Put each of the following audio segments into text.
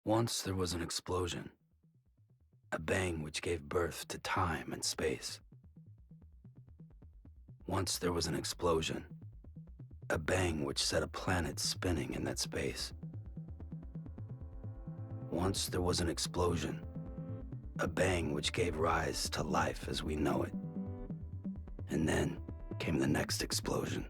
Once there was an explosion, a bang which gave birth to time and space. Once there was an explosion, a bang which set a planet spinning in that space. Once there was an explosion, a bang which gave rise to life as we know it. And then came the next explosion.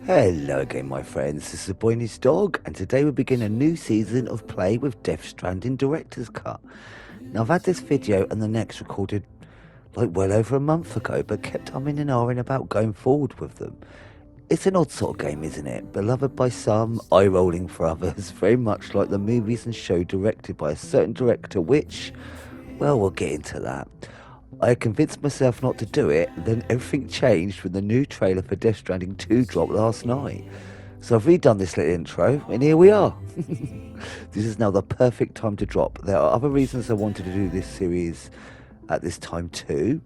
Hello again, my friends. This is the Boy and His Dog, and today we begin a new season of play with Death Stranding Director's Cut. Now, I've had this video and the next recorded well over a month ago, but kept umming and ahhing about going forward with them. It's an odd sort of game, isn't it? Beloved by some, eye-rolling for others, very much like the movies and show directed by a certain director, which, well, we'll get into that. I convinced myself not to do it, then everything changed when the new trailer for Death Stranding 2 dropped last night. So I've redone this little intro, and here we are. This is now the perfect time to drop. There are other reasons I wanted to do this series at this time too.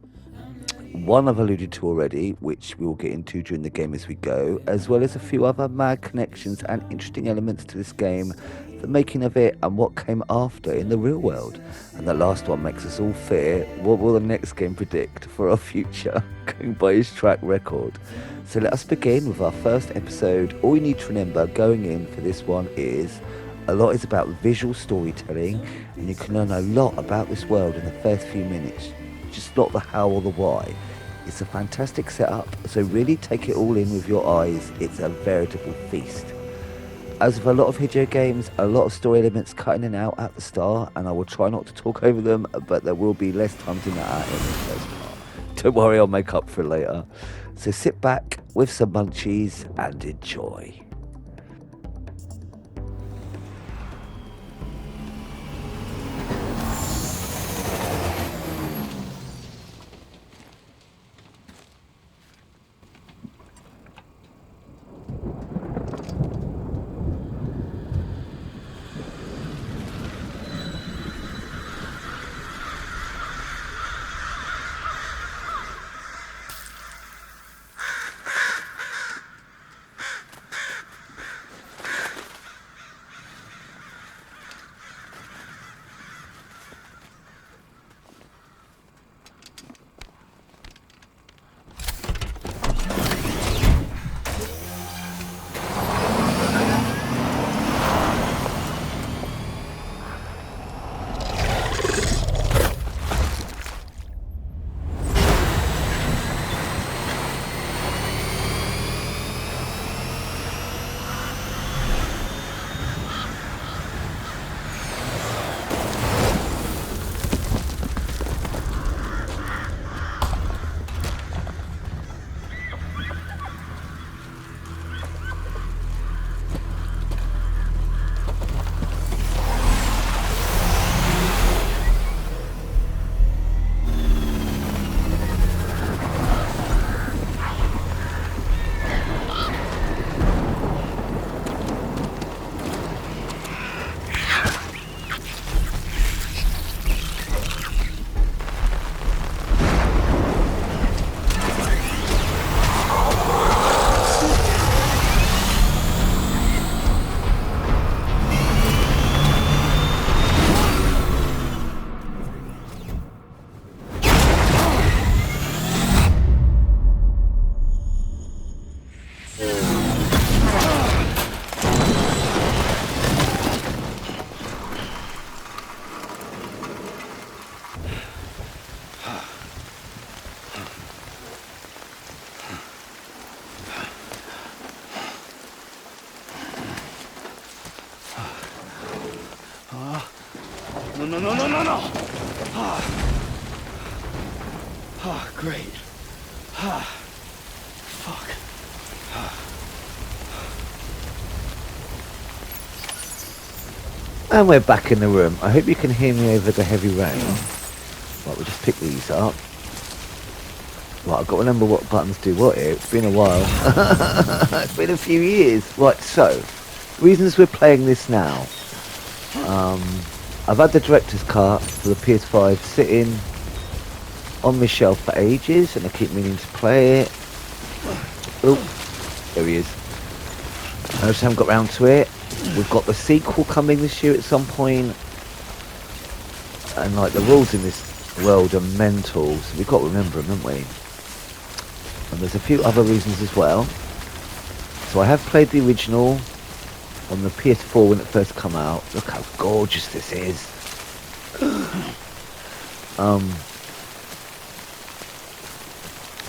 One I've alluded to already, which we will get into during the game as we go, as well as a few other mad connections and interesting elements to this game, the making of it and what came after in the real world. And the last one makes us all fear, what will the next game predict for our future, going by his track record. So let us begin with our first episode. All you need to remember going in for this one is, a lot is about visual storytelling, and you can learn a lot about this world in the first few minutes. Just not the how or the why. It's a fantastic setup, so really take it all in with your eyes. It's a veritable feast. As with a lot of video games, a lot of story elements cut in and out at the start, and I will try not to talk over them, but there will be less time doing that in the first part. Don't worry, I'll make up for it later. So sit back with some munchies and enjoy. No. Great. Fuck. And we're back in the room. I hope you can hear me over the heavy rain. Right, we'll just pick these up. Right, I've got to remember what buttons do what here. It's been a while. It's been a few years. Right, so, reasons we're playing this now. I've had the director's cut for the PS5 sitting on my shelf for ages, and I keep meaning to play it. Oh, there he is. I just haven't got round to it. We've got the sequel coming this year at some point, and like the rules in this world are mental, so we've got to remember them, haven't we? And there's a few other reasons as well. So I have played the original on the PS4 when it first came out. Look how gorgeous this is.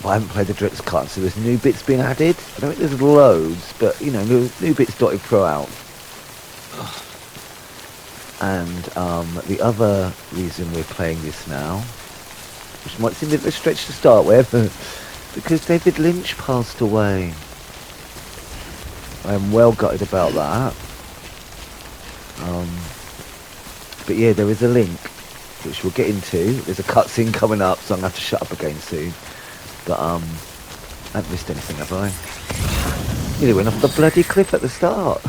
But I haven't played the director's cut, so there's new bits being added. I don't think there's loads, but you know, new bits dotted throughout. And the other reason we're playing this now, which might seem a bit of a stretch to start with, because David Lynch passed away. I am well gutted about that. But yeah, there is a link, which we'll get into. There's a cutscene coming up, so I'm going to have to shut up again soon. But I haven't missed anything, have I? Nearly went off the bloody cliff at the start.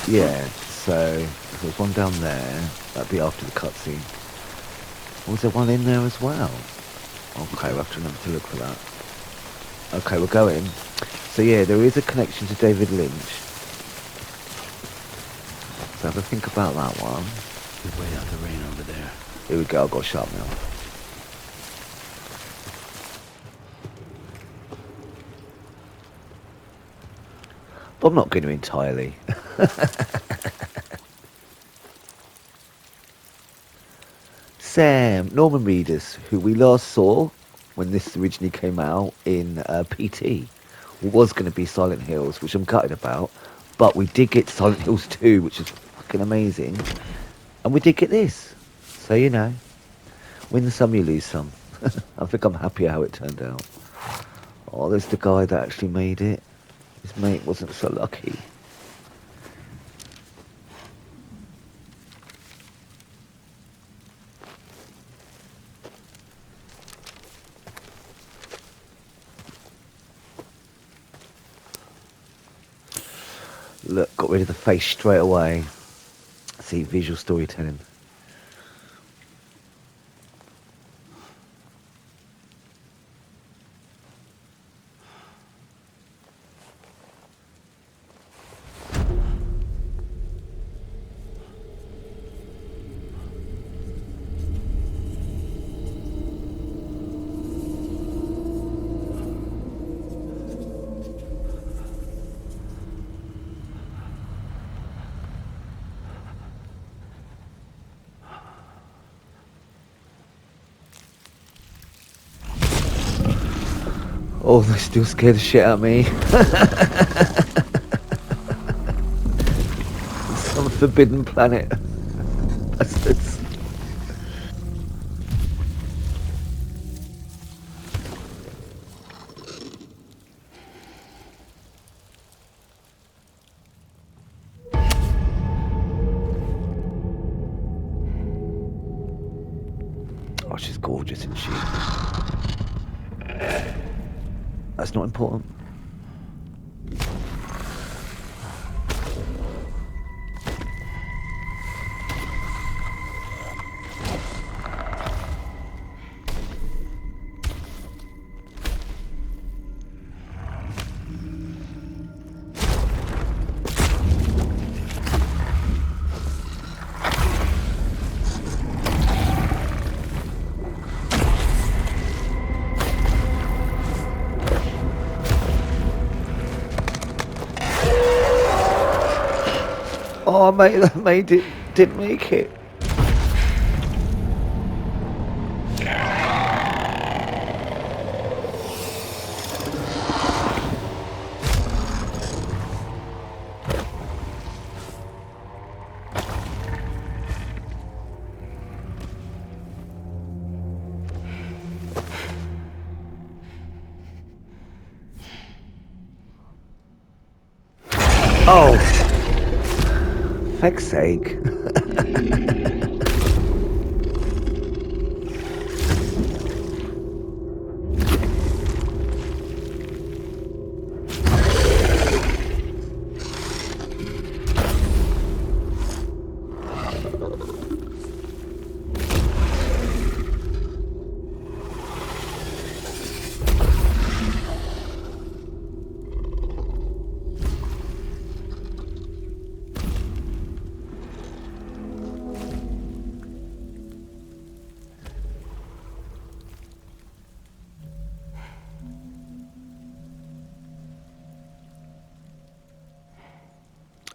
Yeah, so there's one down there. That'd be after the cutscene. Or was there one in there as well? Okay, we'll have to remember to look for that. Okay, we're going. So yeah, there is a connection to David Lynch. So have a think about that one. We wait out the rain over there. Here we go, I've got to shut up now. But I'm not going to entirely. Sam, Norman Reedus, who we last saw when this originally came out in PT, was going to be Silent Hills, which I'm gutted about. But we did get Silent Hills 2, which is fucking amazing. And we did get this. So, you know, win some, you lose some. I think I'm happy how it turned out. Oh, there's the guy that actually made it. His mate wasn't so lucky. Look, got rid of the face straight away. See, visual storytelling. Oh, they still scared the shit out of me. Some forbidden planet. Bastards. Oh, she's gorgeous, isn't she? That's not important. Oh, mate, that made it. Didn't make it. Oh, feck's sake.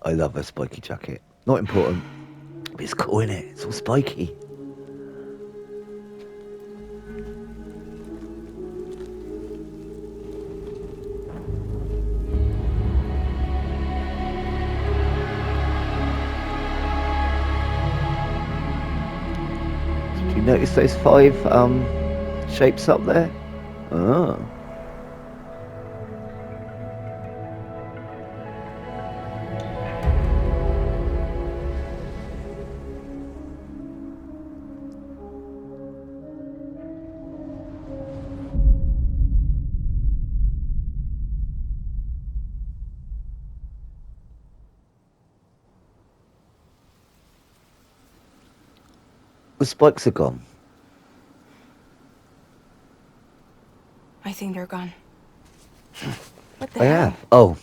I love a spiky jacket. Not important, but it's cool, innit? It's all spiky. Did you notice those 5 shapes up there? Oh. The spikes are gone. I think they're gone. What the They hell? have. Oh.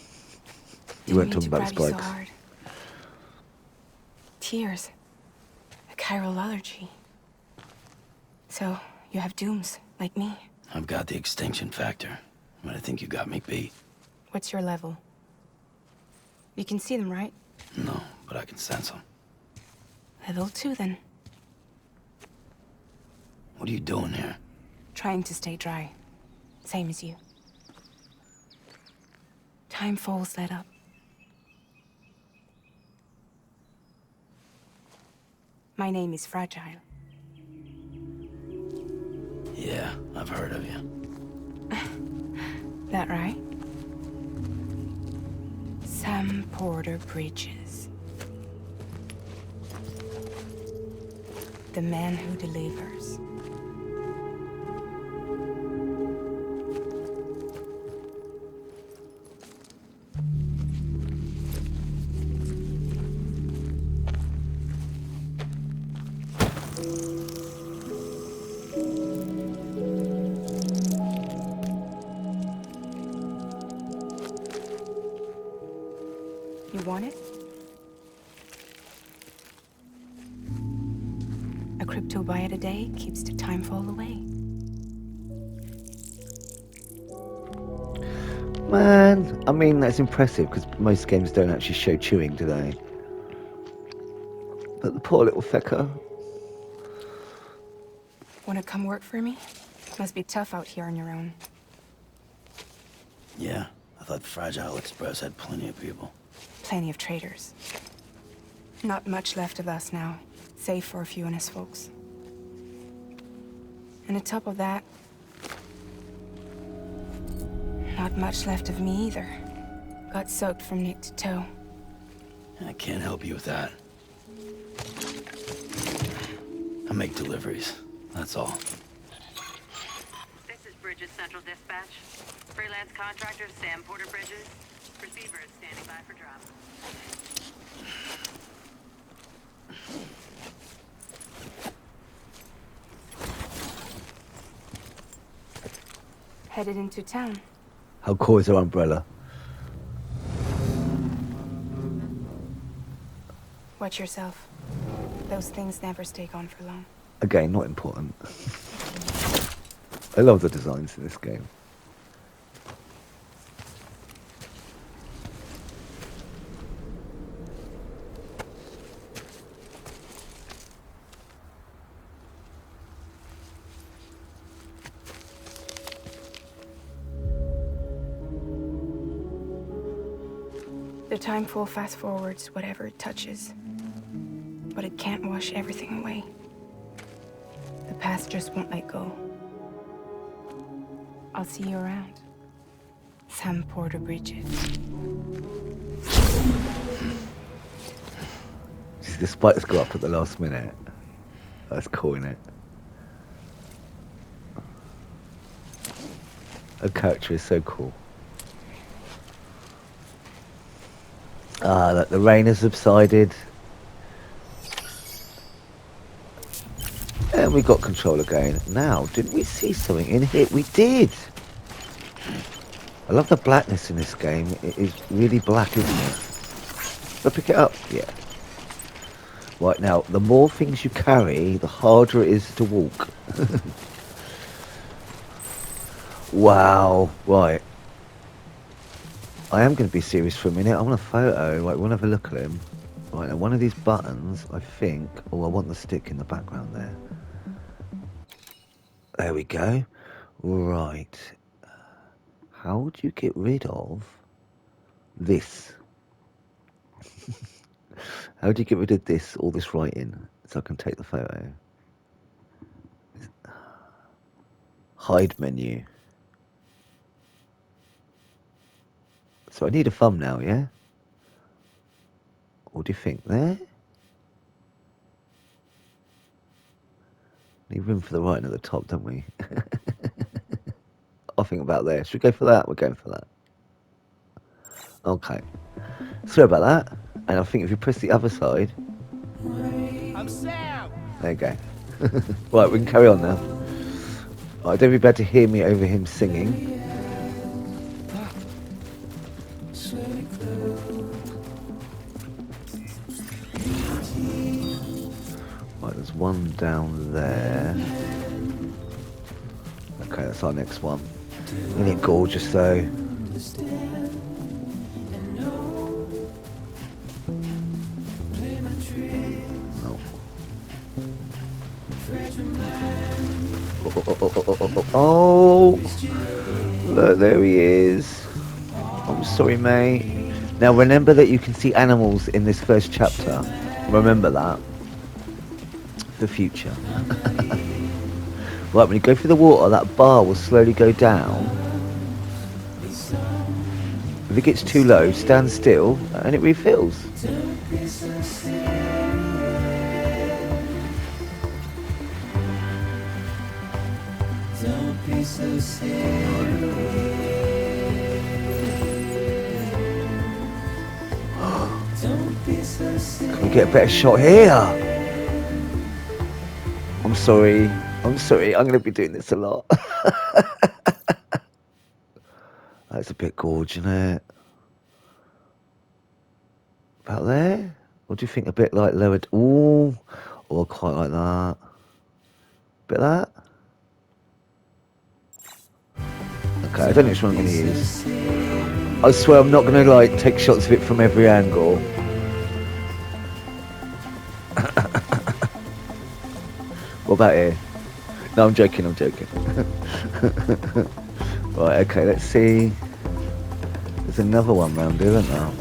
You Didn't weren't mean talking to about the grab you so spikes. hard. Tears. A chiral allergy. So, you have dooms, like me. I've got the extinction factor, but I think you got me beat. What's your level? You can see them, right? No, but I can sense them. Level 2, then. What are you doing here? Trying to stay dry. Same as you. Time falls let up. My name is Fragile. Yeah, I've heard of you. That right? Sam Porter Bridges. The man who delivers. You want it? A crypto buy a day keeps the time fall away. Man, I mean, that's impressive because most games don't actually show chewing, do they? But the poor little fecker. Wanna come work for me? Must be tough out here on your own. Yeah, I thought Fragile Express had plenty of people. Plenty of traitors. Not much left of us now, save for a few honest folks. And on top of that, not much left of me either. Got soaked from neck to toe. I can't help you with that. I make deliveries, that's all. This is Bridges Central Dispatch. Freelance contractor Sam Porter Bridges. Receiver is standing by for drop. Headed into town. How cool is her umbrella? Watch yourself. Those things never stay gone for long. Again, not important. I love the designs in this game. The timefall fast forwards whatever it touches. But it can't wash everything away. The past just won't let go. I'll see you around. Sam Porter Bridges. See, the spikes go up at the last minute. That's cool, innit? Her character is so cool. Ah, look, the rain has subsided. And we got control again. Now, didn't we see something in here? We did! I love the blackness in this game. It is really black, isn't it? Did I pick it up? Yeah. Right, now, the more things you carry, the harder it is to walk. Wow. Right. I am going to be serious for a minute. I want a photo. Right, we'll have a look at him. Right, now one of these buttons, I think... Oh, I want the stick in the background there. There we go. Right. How would you get rid of this? How do you get rid of this, all this writing, so I can take the photo? Hide menu. So I need a thumbnail, yeah? What do you think? There? Need room for the writing at the top, don't we? I think about there. Should we go for that? We're going for that. Okay. Sorry about that. And I think if you press the other side... I'm Sam. There you go. Right, we can carry on now. Right, don't be bad to hear me over him singing. Right, there's one down there. Okay, that's our next one. Isn't it gorgeous though? No. Oh, look, there he is. I'm sorry, mate. Now remember that you can see animals in this first chapter. Remember that. The future. Right, when you go through the water, that bar will slowly go down. If it gets too low, stand still and it refills. Can we get a better shot here? I'm sorry. I'm sorry. I'm going to be doing this a lot. That's a bit gorgeous, isn't it? About there? What do you think? A bit like lowered? Ooh. Oh, quite like that. Bit of that? Okay, I don't know which one I'm going to use. I swear I'm not going to like take shots of it from every angle. What about here? No, I'm joking, I'm joking. Right, okay, let's see. There's another one round here, isn't there?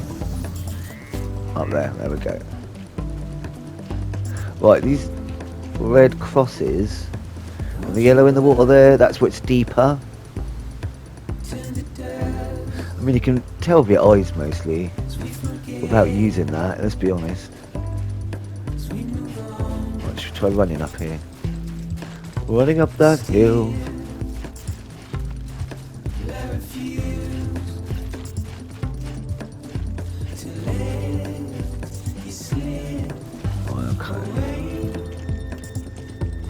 Up there we go. Right, these red crosses and the yellow in the water there, that's where it's deeper. I mean, you can tell with your eyes mostly without using that, let's be honest. Right, should we try running up here? Running up that hill. Oh, okay.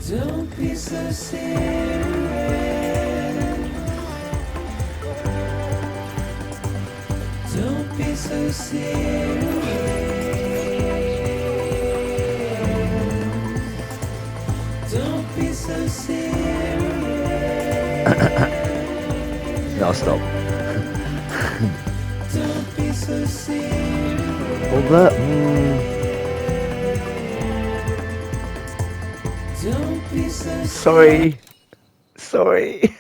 Don't be so serious. Don't be so serious. Don't be so serious. No, stop. Don't be so serious. All that. Don't be so Sorry. Sorry.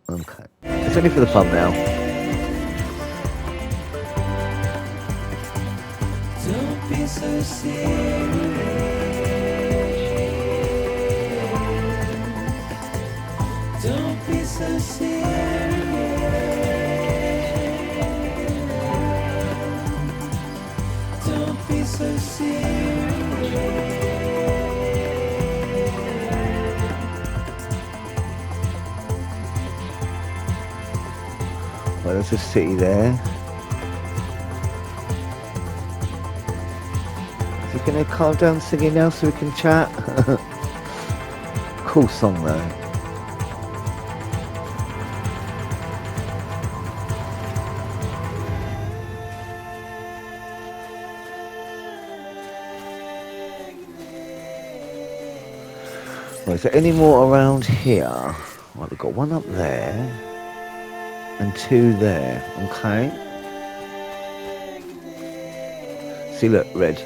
Okay. It's only for the thumbnail. Don't be so serious. Don't be so serious. Don't be so serious. Well, there's a city there. Is he gonna calm down singing now so we can chat? Cool song though. Right, so any more around here? Right, we've got one up there and two there. Okay. See, look, red.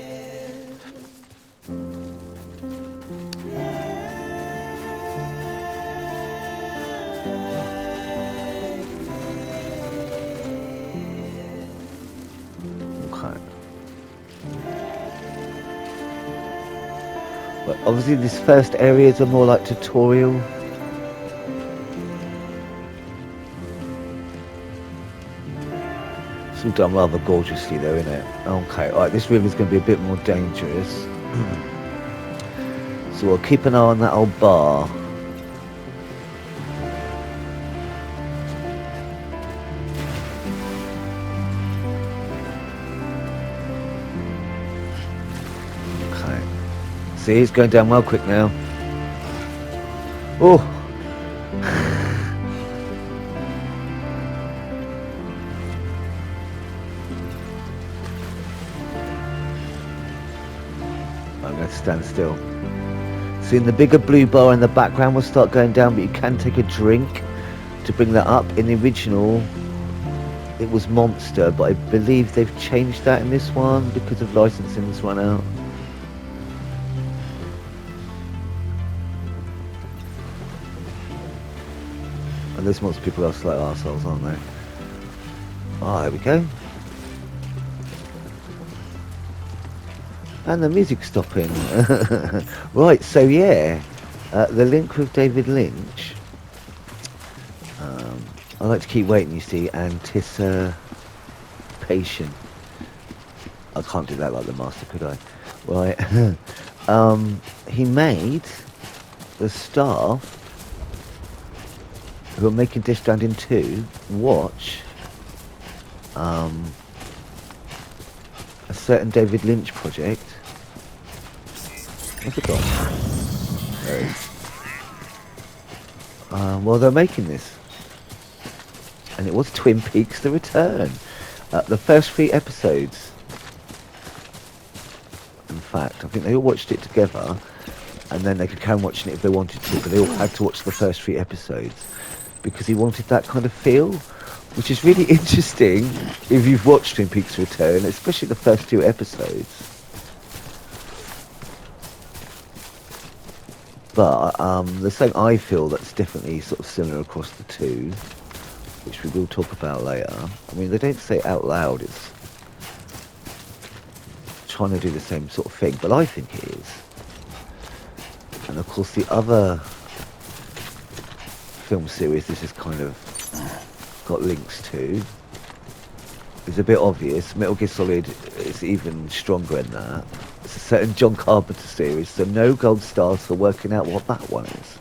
Okay. But obviously, this first areas are more like tutorial. It's all done rather gorgeously, though, isn't it? Okay. All right. This river's going to be a bit more dangerous. So we'll keep an eye on that old bar. Okay. See, it's going down well quick now. Oh! I'm going to stand still. Seeing the bigger blue bar in the background will start going down, but you can take a drink to bring that up. In the original, it was Monster, but I believe they've changed that in this one because of licensing's run out. And there's lots of people else like arseholes, aren't there? Ah, there we go. And the music's stopping. Right, so yeah, the link with David Lynch. I like to keep waiting, you see, anticipation. I can't do that like the master, could I? Right. He made the staff who are making Death Stranding 2 watch a certain David Lynch project. What's it called? Well, they're making this. And it was Twin Peaks: The Return. The first 3 episodes. In fact, I think they all watched it together. And then they could carry on watching it if they wanted to. But they all had to watch the first 3 episodes. Because he wanted that kind of feel. Which is really interesting if you've watched Twin Peaks: Return, especially the first 2 episodes. But there's something I feel that's definitely sort of similar across the 2, which we will talk about later. I mean, they don't say it out loud, it's trying to do the same sort of thing, but I think it is. And of course the other film series this is kind of got links to is a bit obvious. Metal Gear Solid is even stronger in that. It's a certain John Carpenter series, so no gold stars for working out what that one is.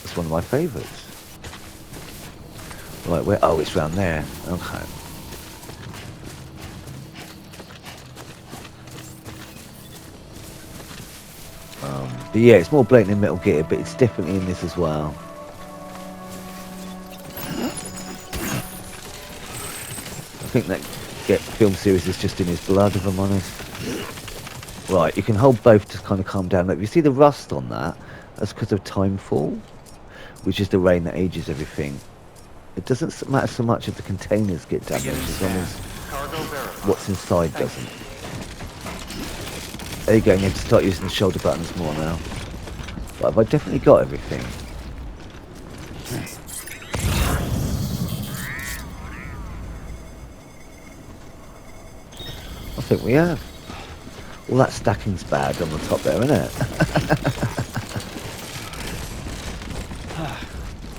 It's one of my favourites. Right, where? Oh, it's round there. Okay. But yeah, it's more blatant in Metal Gear, but it's definitely in this as well. I think that film series is just in his blood, if I'm honest. Right, you can hold both to kind of calm down. Look, you see the rust on that? That's because of timefall, which is the rain that ages everything. It doesn't matter so much if the containers get damaged, as long as what's inside doesn't. There you go, you have to start using the shoulder buttons more now. But have I definitely got everything? I think we have. Well, that stacking's bad on the top there, isn't it?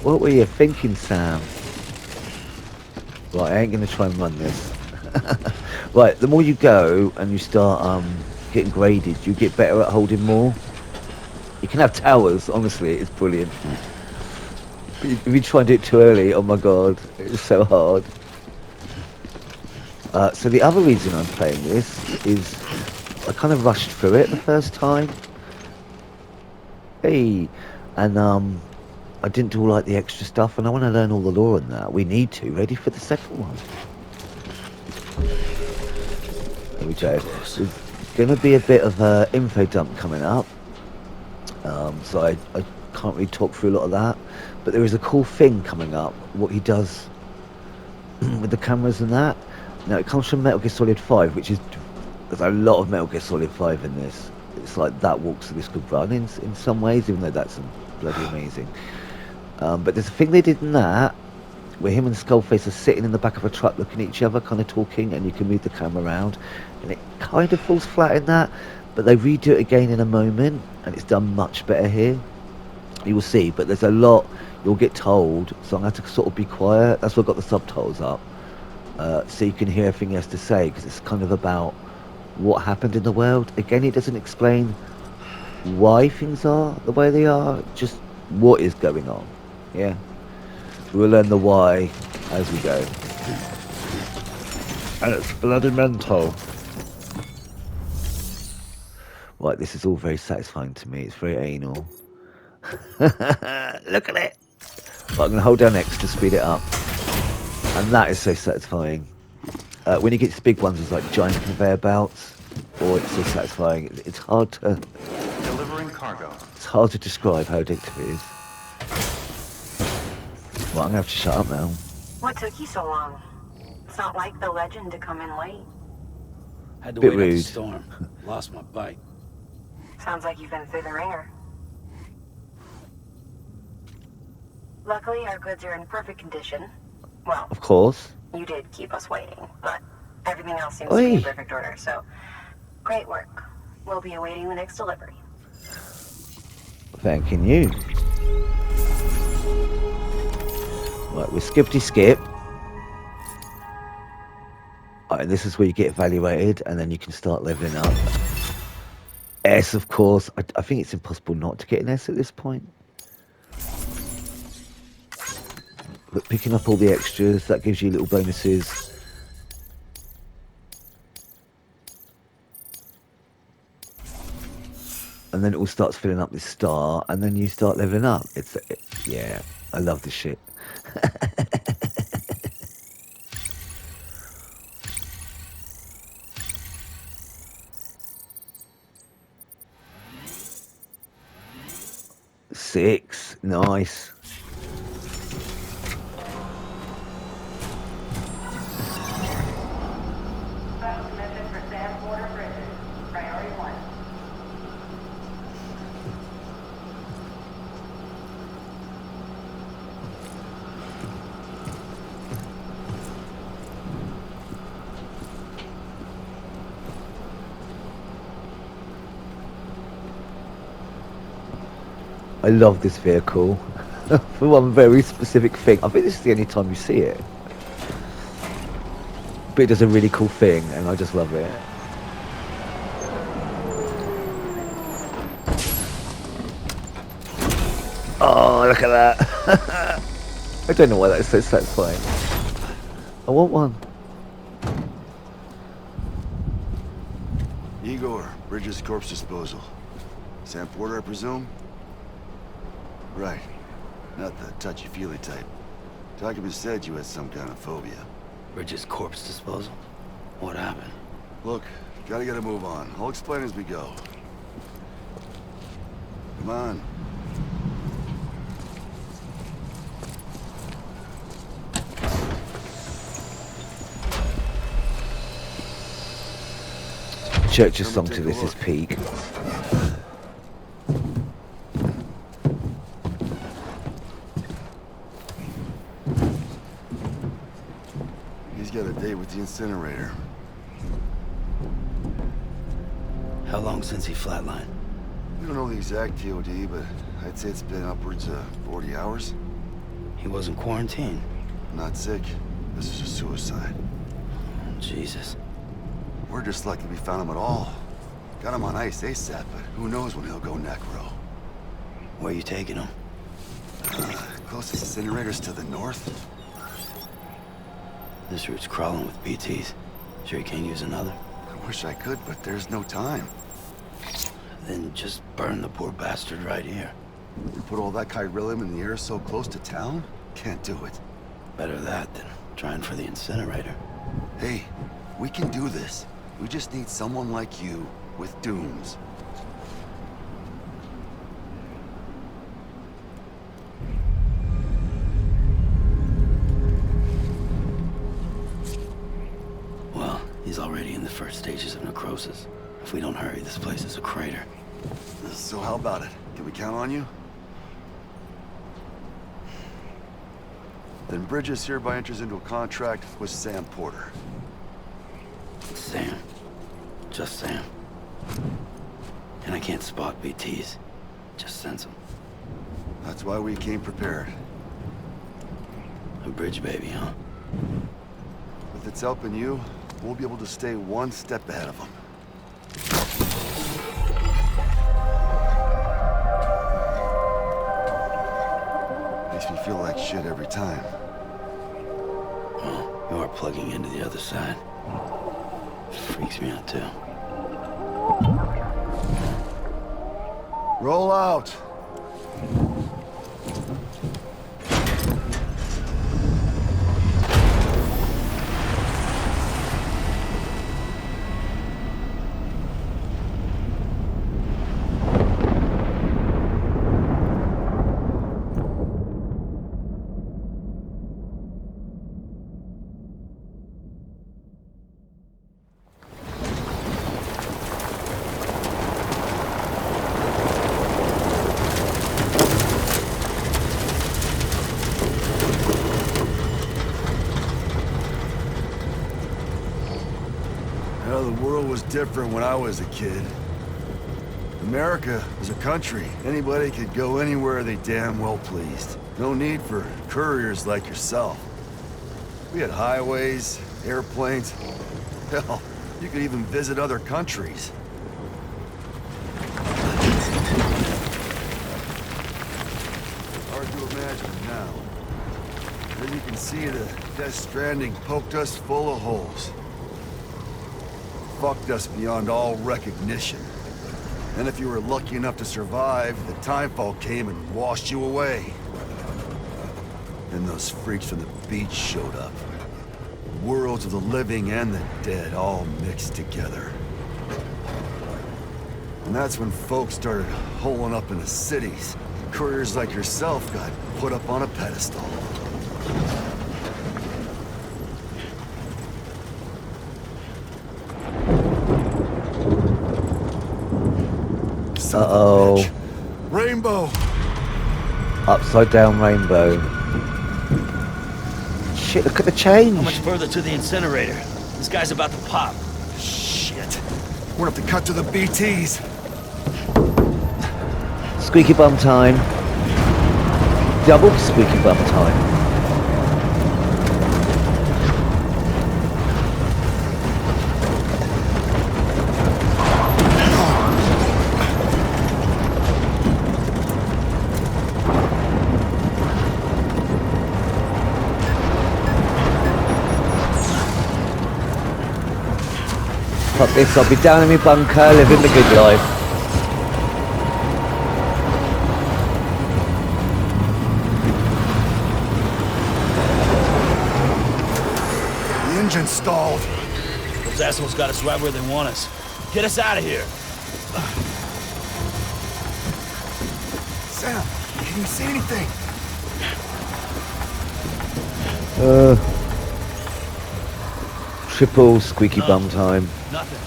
What were you thinking, Sam? Right, I ain't going to try and run this. Right, the more you go and you start getting graded, you get better at holding more. You can have towers, honestly, it's brilliant. But if you try and do it too early, oh my god, it's so hard. So the other reason I'm playing this is I kind of rushed through it the first time. Hey, and I didn't do all like the extra stuff, and I want to learn all the lore on that. We need to, ready for the second one. There we go. There's going to be a bit of info dump coming up. So I can't really talk through a lot of that. But there is a cool thing coming up, what he does with the cameras and that. Now, it comes from Metal Gear Solid 5, which is... There's a lot of Metal Gear Solid 5 in this. It's like that walks the risk of run in some ways, even though that's bloody amazing. But there's a thing they did in that, where him and Skullface are sitting in the back of a truck looking at each other, kind of talking, and you can move the camera around. And it kind of falls flat in that, but they redo it again in a moment, and it's done much better here. You will see, but there's a lot you'll get told, so I'm going to have to sort of be quiet. That's why I've got the subtitles up, so you can hear everything he has to say, because it's kind of about what happened in the world. Again, he doesn't explain why things are the way they are, just what is going on. Yeah, we'll learn the why as we go. And it's bloody mental. Right, this is all very satisfying to me. It's very anal. Look at it. But I'm going to hold down X to speed it up. And that is so satisfying. When you get to big ones, it's like giant conveyor belts. Oh, it's so satisfying. It's hard to... Delivering cargo. It's hard to describe how addictive it is. Well, I'm going to have to shut up now. What took you so long? It's not like the legend to come in late. Had to Bit wait out the rude. storm. Lost my bike. Sounds like you've been through the ringer. Luckily, our goods are in perfect condition. Well, Of course. you did keep us waiting, but everything else seems to be in perfect order, so great work. We'll be awaiting the next delivery. Thanking you. Right, we're skippity skip. Right, and this is where you get evaluated, and then you can start leveling up. S, of course. I think it's impossible not to get an S at this point. But picking up all the extras, that gives you little bonuses. And then it all starts filling up this star, and then you start leveling up. Yeah, I love this shit. Six, nice. Special commission for Sam Porter Bridges. Priority 1. I love this vehicle for one very specific thing. I think this is the only time you see it. But it does a really cool thing, and I just love it. Oh, look at that. I don't know why that is so satisfying. I want one. Igor, Bridges Corpse Disposal. Sam Porter, I presume? Right. Not the touchy-feely type. Documents said you had some kind of phobia. Bridges corpse disposal? What happened? Look, gotta get a move on. I'll explain as we go. Come on. Church's song to this is Peak. He's got a date with the incinerator. How long since he flatlined? We don't know the exact TOD, but I'd say it's been upwards of 40 hours. He wasn't quarantined. Not sick. This is a suicide. Jesus. We're just lucky we found him at all. Got him on ice ASAP, but who knows when he'll go necro. Where you taking him? Closest incinerator's to the north. This route's crawling with BTs. Sure you can't use another? I wish I could, but there's no time. Then just burn the poor bastard right here. We put all that chiralium in the air so close to town? Can't do it. Better that than trying for the incinerator. Hey, we can do this. We just need someone like you with dooms. He's already in the first stages of necrosis. If we don't hurry, this place is a crater. So how about it? Can we count on you? Then Bridges hereby enters into a contract with Sam Porter. Sam. Just Sam. And I can't spot BTs. Just sense them. That's why we came prepared. A bridge baby, huh? If it's helping you, we'll be able to stay one step ahead of them. Makes me feel like shit every time. Well, you are plugging into the other side. Freaks me out, too. Roll out! The world was different when I was a kid. America was a country. Anybody could go anywhere they damn well pleased. No need for couriers like yourself. We had highways, airplanes. Hell, you could even visit other countries. Hard to imagine now. As you can see, the Death Stranding poked us full of holes. Fucked us beyond all recognition. And if you were lucky enough to survive, the timefall came and washed you away. Then those freaks from the beach showed up. Worlds of the living and the dead all mixed together. And that's when folks started holing up in the cities. Couriers like yourself got put up on a pedestal. Uh-oh. Rainbow! Upside down rainbow. Shit, look at the change. How much further to the incinerator? This guy's about to pop. Shit. We're gonna have to cut to the BTs. Squeaky bum time. Double squeaky bum time. Fuck this, I'll be down in my bunker, living the good life. The engine's stalled. Those assholes got us right where they want us. Get us out of here. Sam, can you see anything? Triple squeaky bum time. Nothing.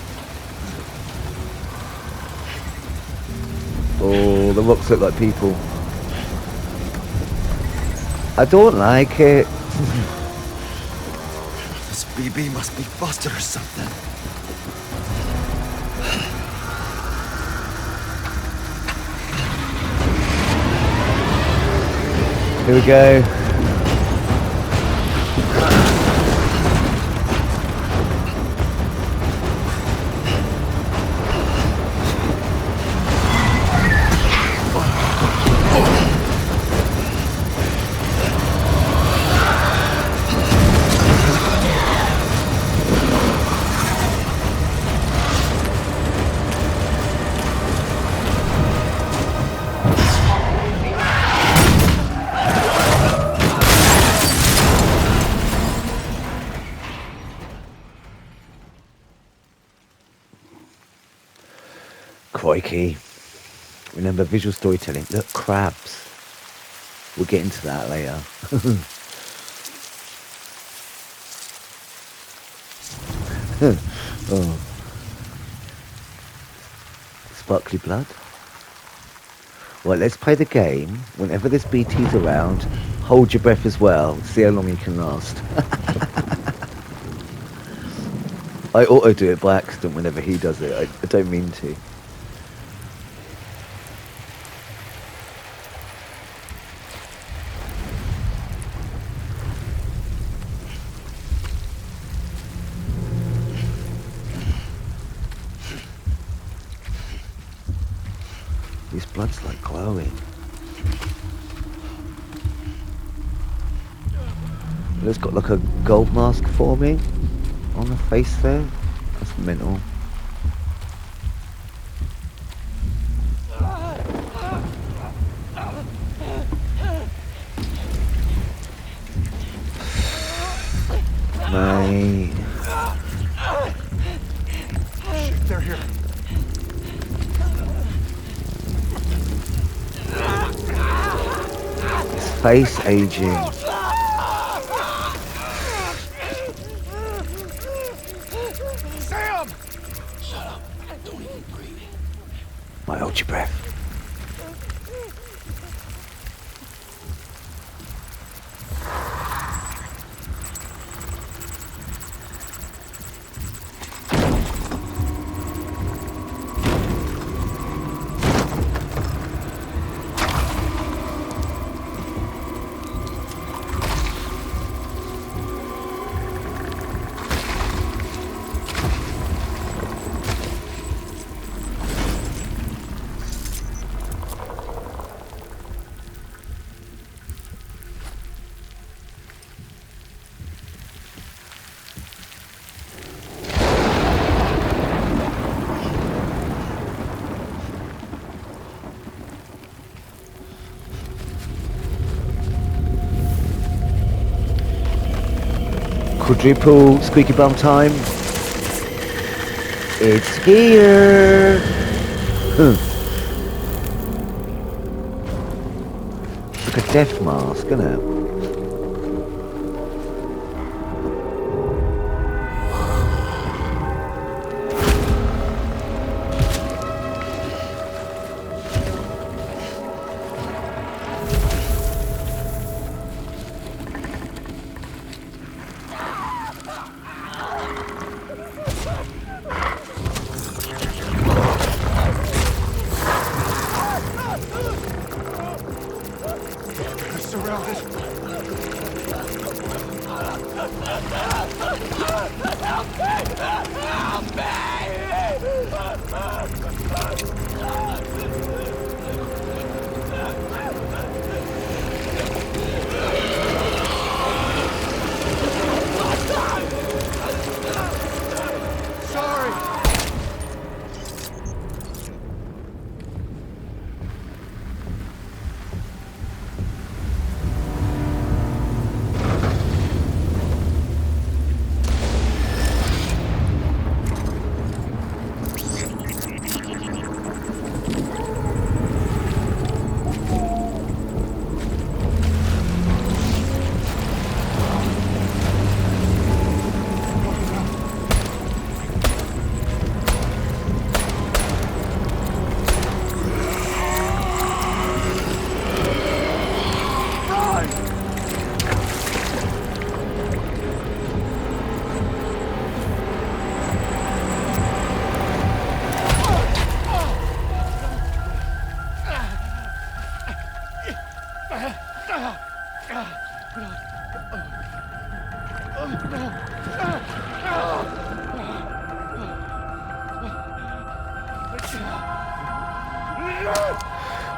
Oh, the rocks look like people. I don't like it. This BB must be busted or something. Here we go. Crikey. Remember visual storytelling. Look, crabs. We'll get into that later. Oh. Sparkly blood. Right, let's play the game. Whenever this BT's around, hold your breath as well. See how long you can last. I auto do it by accident whenever he does it. I don't mean to. His blood's like glowing. It's got like a gold mask forming on the face there. That's mental. Mate. Shit, they're here. His face aging. Sam! Shut up. Don't even breathe. Might hold your breath. Quadruple squeaky bum time. It's here. Like a death mask, isn't it?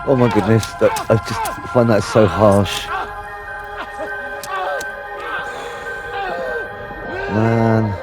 Oh my goodness, I just find that so harsh. Man.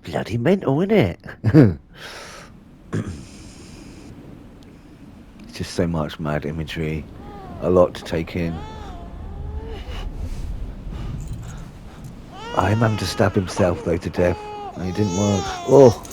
bloody mental, isn't it? It's just so much mad imagery, a lot to take in. I him having to stab himself though to death, and he didn't work. Oh.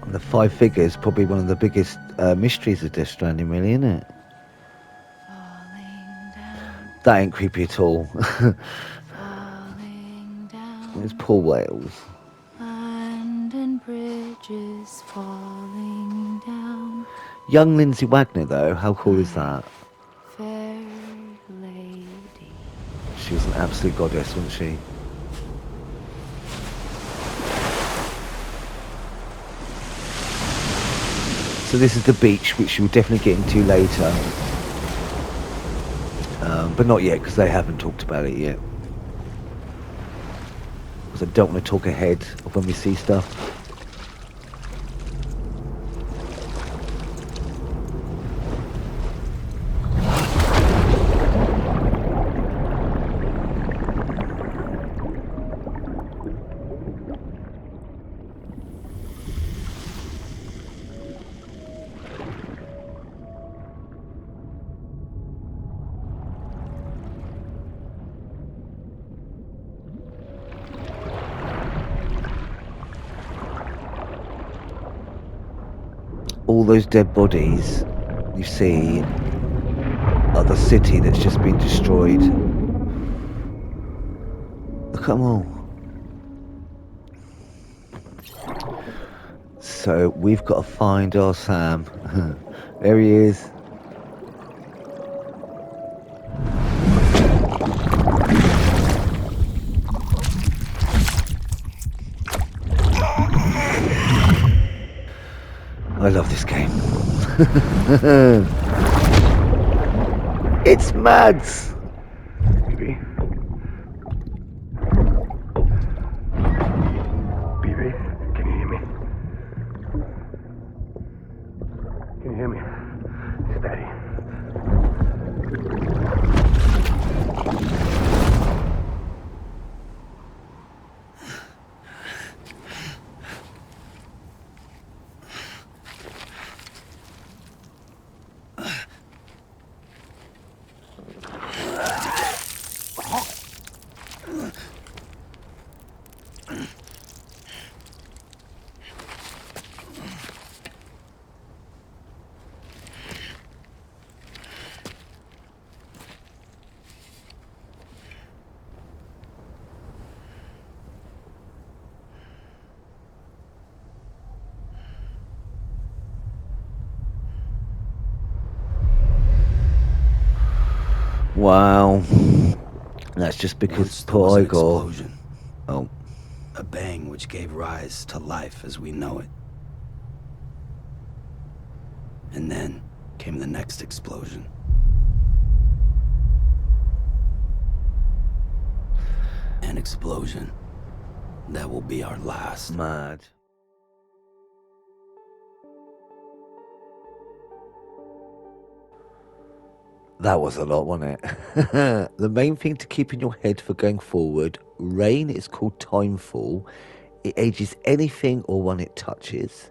The 5 figures, probably one of the biggest mysteries of Death Stranding, really, isn't it? That ain't creepy at all. It's poor Wales. London Bridge is falling down. Young Lindsay Wagner, though, how cool is that? Fair lady. She was an absolute goddess, wasn't she? So this is the beach, which you'll definitely get into later. But not yet, because they haven't talked about it yet. Because I don't want to talk ahead of when we see stuff. All those dead bodies you see are the city that's just been destroyed. Look at them all. So we've got to find our Sam. There he is. I love this game. It's Mads. Baby. Baby, can you hear me? Can you hear me? It's Daddy. Wow. That's just because Once there was poor an Igor. explosion. Oh. A bang which gave rise to life as we know it. And then came the next explosion. An explosion that will be our last. Mad. That was a lot, wasn't it? The main thing to keep in your head for going forward, rain is called timefall. It ages anything or one it touches.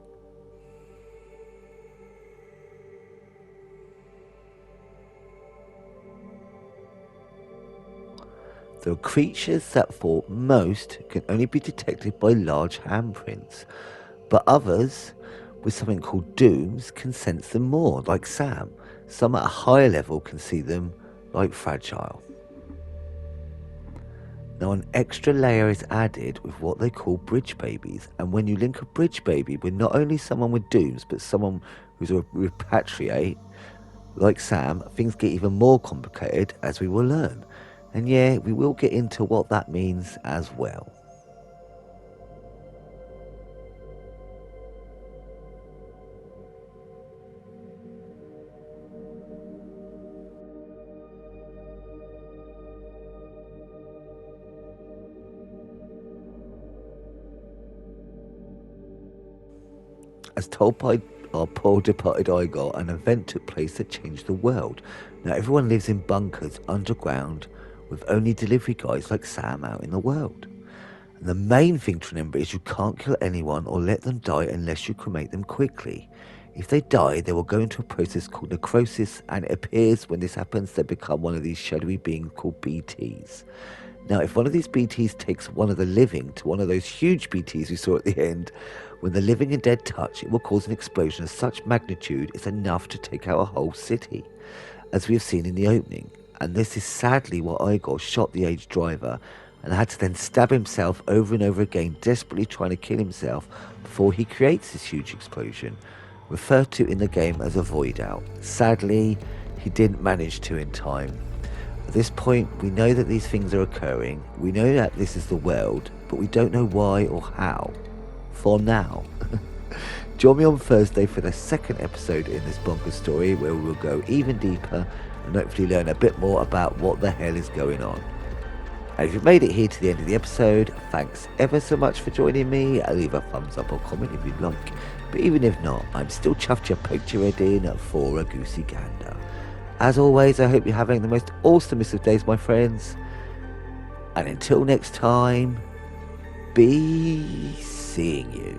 There are creatures that for most can only be detected by large handprints, but others, with something called dooms, can sense them more, like Sam. Some at a higher level can see them, like Fragile. Now an extra layer is added with what they call bridge babies, and when you link a bridge baby with not only someone with dooms, but someone who's a repatriate, like Sam, things get even more complicated, as we will learn. And yeah, we will get into what that means as well. As told by our poor departed Igor, an event took place that changed the world. Now everyone lives in bunkers underground with only delivery guys like Sam out in the world. And the main thing to remember is you can't kill anyone or let them die unless you cremate them quickly. If they die, they will go into a process called necrosis, and it appears when this happens they become one of these shadowy beings called BTs. Now, if one of these BTs takes one of the living to one of those huge BTs we saw at the end, when the living and dead touch, it will cause an explosion of such magnitude it's enough to take out a whole city, as we have seen in the opening. And this is sadly why Igor shot the aged driver and had to then stab himself over and over again, desperately trying to kill himself before he creates this huge explosion, referred to in the game as a void out. Sadly, he didn't manage to in time. At this point, we know that these things are occurring, we know that this is the world, but we don't know why or how. For now. Join me on Thursday for the second episode in this bonkers story, where we will go even deeper and hopefully learn a bit more about what the hell is going on. And if you've made it here to the end of the episode, thanks ever so much for joining me. Leave a thumbs up or comment if you'd like. But even if not, I'm still chuffed you poked your head in for a goosey gander. As always, I hope you're having the most awesomest of days, my friends. And until next time, be seeing you.